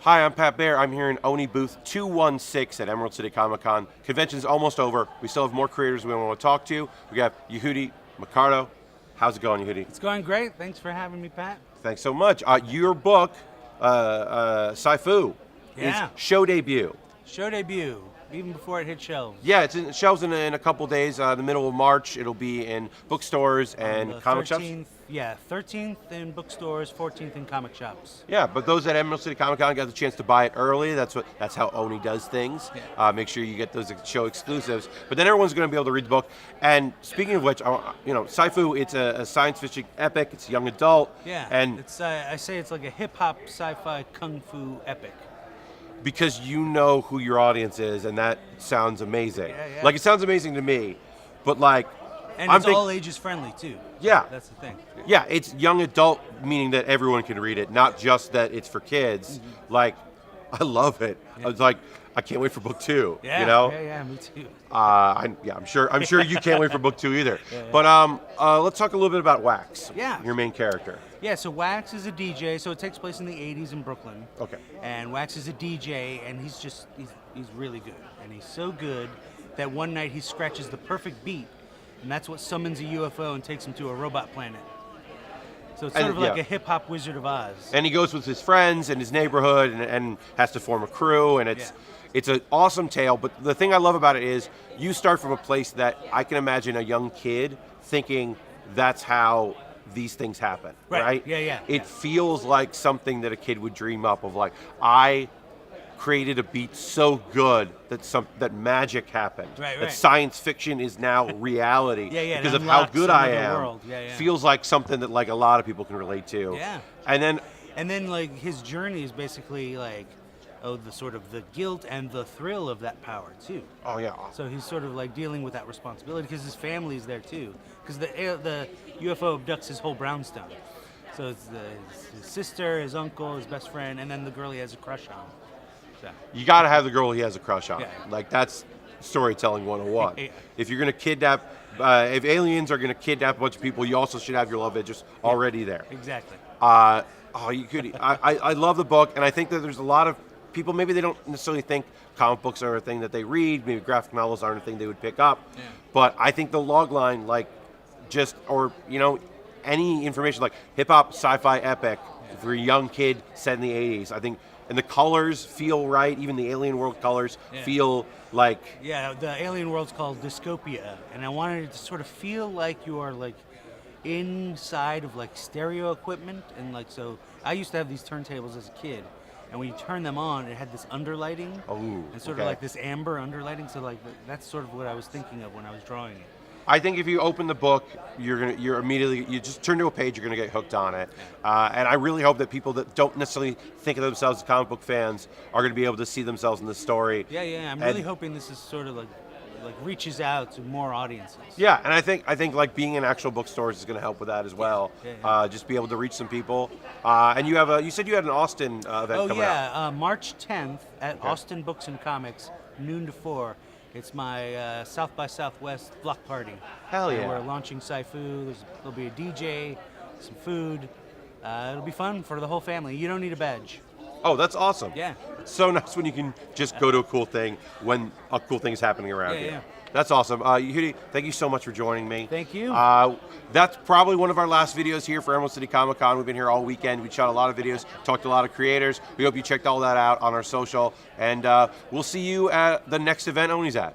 Hi, I'm Pat Baer. I'm here in Oni booth 216 at Emerald City Comic Con. Convention's almost over. We still have more creators we want to talk to. We got Yehudi Mercado. How's it going, Yehudi? It's going great. Thanks for having me, Pat. Thanks so much. Your book, Sci-Fu, is show debut. Show debut, even before it hit shelves. Yeah, it's in shelves in a couple days. The middle of March, it'll be in bookstores and comic shops. Yeah, 13th in bookstores, 14th in comic shops. Yeah, but those at Emerald City Comic Con got the chance to buy it early. That's how Oni does things. Yeah. Make sure you get those show exclusives. But then everyone's going to be able to read the book. And speaking of which, Sci-Fu, it's a science fiction epic. It's young adult. Yeah, and it's I say it's like a hip hop sci-fi kung fu epic. Because you know who your audience is, and that sounds amazing. Yeah. Like, it sounds amazing to me, but like, and it's all ages friendly too. Yeah, that's the thing. Yeah, it's young adult, meaning that everyone can read it, not just that it's for kids. Mm-hmm. Like, I love it. Yeah. I was like, I can't wait for book 2. Yeah, you know? Yeah, me too. I'm sure you can't wait for book 2 either. Yeah. But let's talk a little bit about Wax. Yeah. Your main character. Yeah, so Wax is a DJ, so it takes place in the 80s in Brooklyn. Okay. And Wax is a DJ, and he's really good. And he's so good that one night he scratches the perfect beat, and that's what summons a UFO and takes him to a robot planet. So it's sort of like a hip-hop Wizard of Oz. And he goes with his friends and his neighborhood and has to form a crew, and it's an awesome tale. But the thing I love about it is you start from a place that I can imagine a young kid thinking that's how these things happen, right? Yeah. It feels like something that a kid would dream up of, like, I created a beat so good that magic happened. Right. That science fiction is now reality because of how good I am. Feels like something that like a lot of people can relate to. Yeah. And then like his journey is basically like the sort of the guilt and the thrill of that power too. Oh yeah. So he's sort of like dealing with that responsibility because his family's there too. Because the UFO abducts his whole brownstone. So it's his sister, his uncle, his best friend, and then the girl he has a crush on. So. You got to have the girl he has a crush on. Yeah. Like, that's storytelling 101. Yeah. If you're going to kidnap, if aliens are going to kidnap a bunch of people, you also should have your love interest already there. Exactly. You could. I love the book, and I think that there's a lot of people, maybe they don't necessarily think comic books are a thing that they read, maybe graphic novels aren't a thing they would pick up, but I think the logline, any information like hip-hop, sci-fi epic for a young kid set in the 80s, I think, and the colors feel right, even the alien world colors feel like... Yeah, the alien world's called Dystopia, and I wanted it to sort of feel like you are like inside of like stereo equipment, and like, so I used to have these turntables as a kid, and when you turn them on, it had this underlighting, and sort of like this amber underlighting, so like that's sort of what I was thinking of when I was drawing it. I think if you open the book, you just turn to a page, you're gonna get hooked on it, and I really hope that people that don't necessarily think of themselves as comic book fans are gonna be able to see themselves in the story. Yeah. I'm really hoping this is sort of like reaches out to more audiences. Yeah, and I think like being in actual bookstores is gonna help with that as well. Yeah. Just be able to reach some people. And you said you had an Austin event coming up. March 10th at Austin Books and Comics, noon to 4. It's my South by Southwest block party. Hell yeah. And we're launching Sci-Fu. There'll be a DJ, some food. It'll be fun for the whole family. You don't need a badge. Oh, that's awesome. Yeah. It's so nice when you can just go to a cool thing when a cool thing is happening around you. Yeah. That's awesome. Yehudi, thank you so much for joining me. Thank you. That's probably one of our last videos here for Emerald City Comic Con. We've been here all weekend. We shot a lot of videos, talked to a lot of creators. We hope you checked all that out on our social. And we'll see you at the next event Oni's at.